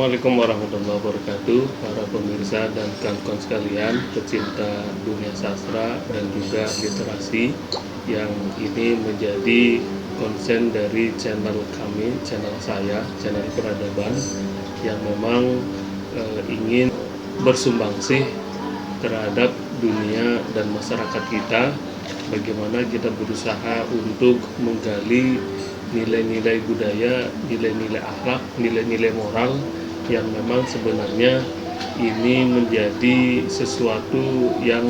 Assalamualaikum warahmatullahi wabarakatuh, para pemirsa dan kawan-kawan sekalian, pecinta dunia sastra dan juga literasi yang ini menjadi konsen dari channel kami, channel saya, channel peradaban yang memang ingin bersumbangsih terhadap dunia dan masyarakat kita. Bagaimana kita berusaha untuk menggali nilai-nilai budaya, nilai-nilai akhlak, nilai-nilai moral yang memang sebenarnya ini menjadi sesuatu yang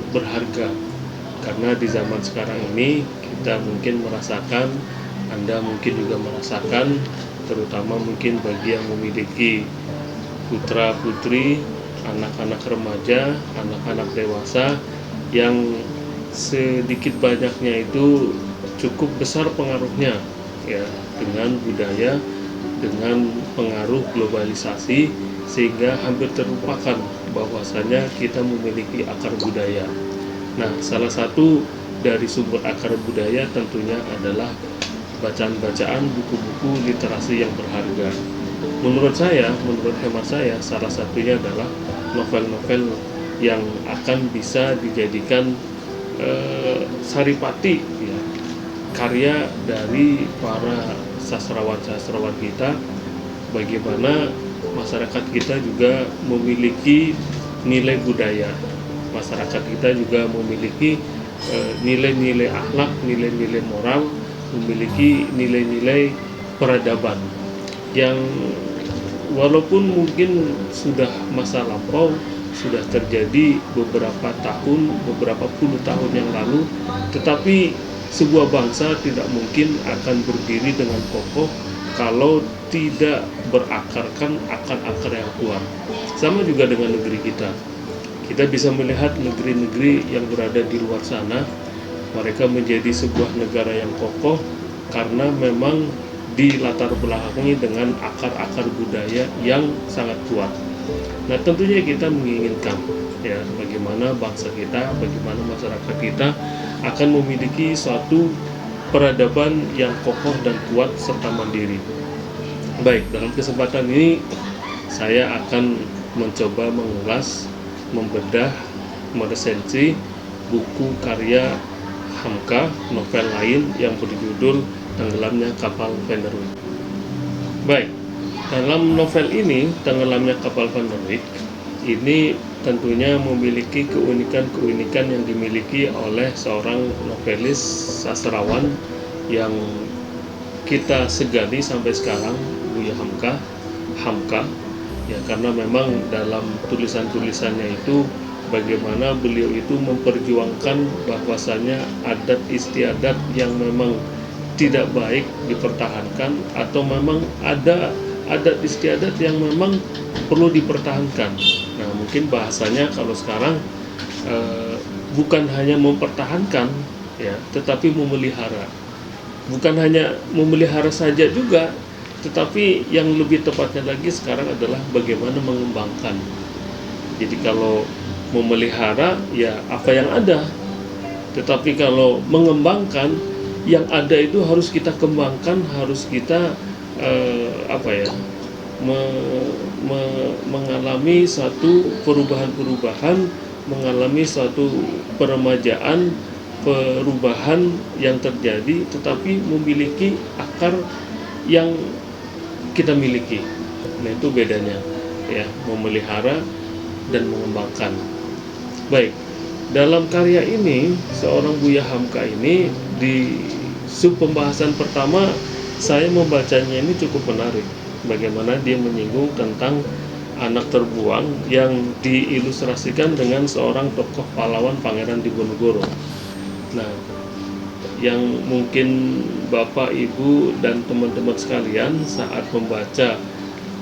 berharga. Karena di zaman sekarang ini kita mungkin merasakan, Anda mungkin juga merasakan, terutama mungkin bagi yang memiliki putra-putri, anak-anak remaja, anak-anak dewasa yang sedikit banyaknya itu cukup besar pengaruhnya ya dengan budaya, dengan pengaruh globalisasi, sehingga hampir terlupakan bahwasanya kita memiliki akar budaya. Nah, salah satu dari sumber akar budaya tentunya adalah bacaan-bacaan buku-buku literasi yang berharga. Menurut saya, menurut hemat saya, salah satunya adalah novel-novel yang akan bisa dijadikan saripati ya, karya dari para sastrawan-sastrawan kita. Bagaimana masyarakat kita juga memiliki nilai budaya, masyarakat kita juga memiliki nilai-nilai akhlak, nilai-nilai moral, memiliki nilai-nilai peradaban yang walaupun mungkin sudah masa lampau, sudah terjadi beberapa tahun, beberapa puluh tahun yang lalu, tetapi sebuah bangsa tidak mungkin akan berdiri dengan kokoh kalau tidak berakarkan akar-akar yang kuat. Sama juga dengan negeri kita. Kita bisa melihat negeri-negeri yang berada di luar sana, mereka menjadi sebuah negara yang kokoh karena memang dilatar belakangi dengan akar-akar budaya yang sangat kuat. Nah, tentunya kita menginginkan ya bagaimana bangsa kita, bagaimana masyarakat kita akan memiliki suatu peradaban yang kokoh dan kuat serta mandiri. Baik, dalam kesempatan ini saya akan mencoba mengulas, membedah, meresensi buku karya Hamka, novel lain yang berjudul Tenggelamnya Kapal Van der Wijk. Baik, dalam novel ini, Tenggelamnya Kapal Van der Wijk, ini tentunya memiliki keunikan-keunikan yang dimiliki oleh seorang novelis sastrawan yang kita segani sampai sekarang, Buya Hamka, ya, karena memang dalam tulisan-tulisannya itu bagaimana beliau itu memperjuangkan bahwasannya adat istiadat yang memang tidak baik dipertahankan, atau memang ada adat istiadat yang memang perlu dipertahankan. Nah, mungkin bahasanya kalau sekarang bukan hanya mempertahankan ya, tetapi memelihara. Bukan hanya memelihara saja juga, tetapi yang lebih tepatnya lagi sekarang adalah bagaimana mengembangkan. Jadi kalau memelihara ya apa yang ada, tetapi kalau mengembangkan yang ada itu harus kita kembangkan, harus kita mengalami suatu perubahan-perubahan, mengalami suatu peremajaan, perubahan yang terjadi, tetapi memiliki akar yang kita miliki. Nah, itu bedanya ya, memelihara dan mengembangkan. Baik, dalam karya ini seorang Buya Hamka ini di sub pembahasan pertama saya membacanya ini cukup menarik. Bagaimana dia menyinggung tentang anak terbuang yang diilustrasikan dengan seorang tokoh pahlawan Pangeran Diponegoro. Nah, yang mungkin Bapak, Ibu, dan teman-teman sekalian saat membaca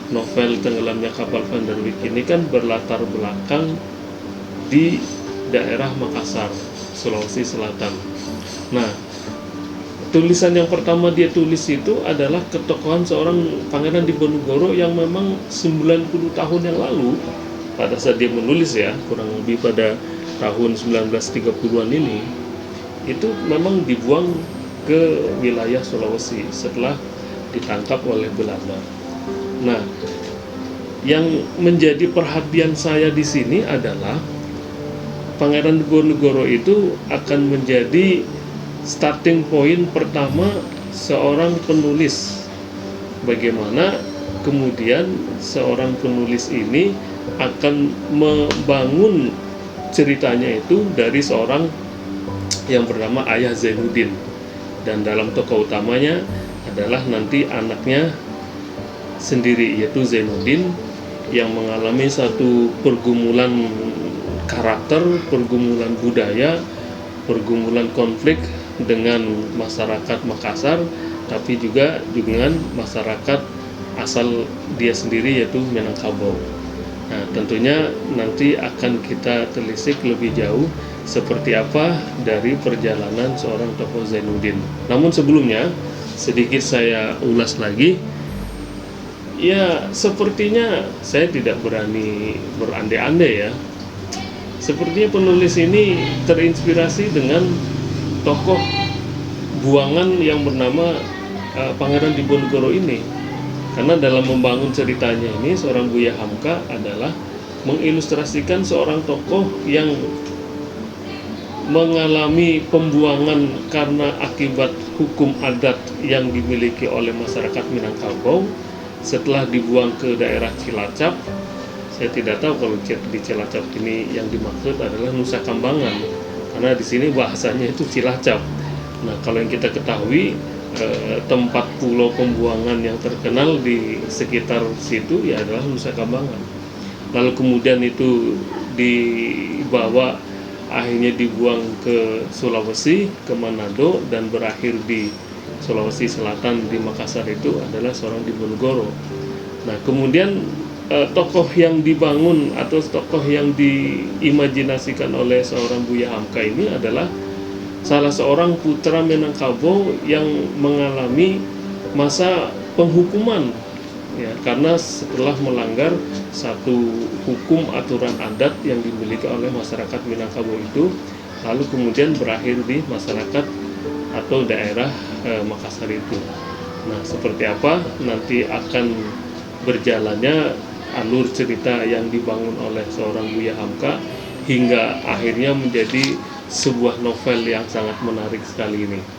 novel Tenggelamnya Kapal Van der Wijk ini kan berlatar belakang di daerah Makassar, Sulawesi Selatan. Nah, tulisan yang pertama dia tulis itu adalah ketokohan seorang Pangeran Diponegoro yang memang 90 tahun yang lalu pada saat dia menulis ya, kurang lebih pada tahun 1930-an ini, itu memang dibuang ke wilayah Sulawesi setelah ditangkap oleh Belanda. Nah, Yang menjadi perhatian saya di sini adalah Pangeran Diponegoro itu akan menjadi starting point pertama seorang penulis. Bagaimana kemudian seorang penulis ini akan membangun ceritanya itu dari seorang yang bernama Ayah Zainuddin, dan dalam tokoh utamanya adalah nanti anaknya sendiri, yaitu Zainuddin, yang mengalami satu pergumulan karakter, pergumulan budaya, pergumulan konflik dengan masyarakat Makassar, tapi juga dengan masyarakat asal dia sendiri, yaitu Minangkabau. Nah, tentunya nanti akan kita telisik lebih jauh seperti apa dari perjalanan seorang tokoh Zainuddin. Namun sebelumnya, sedikit saya ulas lagi. Ya, sepertinya saya tidak berani berandai-andai ya. Sepertinya penulis ini terinspirasi dengan tokoh buangan yang bernama Pangeran Diponegoro ini. Karena dalam membangun ceritanya ini, seorang Buya Hamka adalah mengilustrasikan seorang tokoh yang mengalami pembuangan karena akibat hukum adat yang dimiliki oleh masyarakat Minangkabau. Setelah dibuang ke daerah Cilacap, saya tidak tahu kalau di Cilacap ini yang dimaksud adalah Nusa Kambangan, karena di sini bahasanya itu Cilacap. Nah, kalau yang kita ketahui, tempat pulau pembuangan yang terkenal di sekitar situ ya adalah Nusa Kambangan. Lalu kemudian itu dibawa, akhirnya dibuang ke Sulawesi, ke Manado, dan berakhir di Sulawesi Selatan, di Makassar. Itu adalah seorang Diponegoro. Nah, kemudian tokoh yang dibangun atau tokoh yang diimajinasikan oleh seorang Buya Hamka ini adalah salah seorang putra Minangkabau yang mengalami masa penghukuman ya, karena setelah melanggar satu hukum aturan adat yang dimiliki oleh masyarakat Minangkabau itu, lalu kemudian berakhir di masyarakat atau daerah Makassar itu. Nah, seperti apa nanti akan berjalannya alur cerita yang dibangun oleh seorang Buya Hamka hingga akhirnya menjadi sebuah novel yang sangat menarik sekali ini.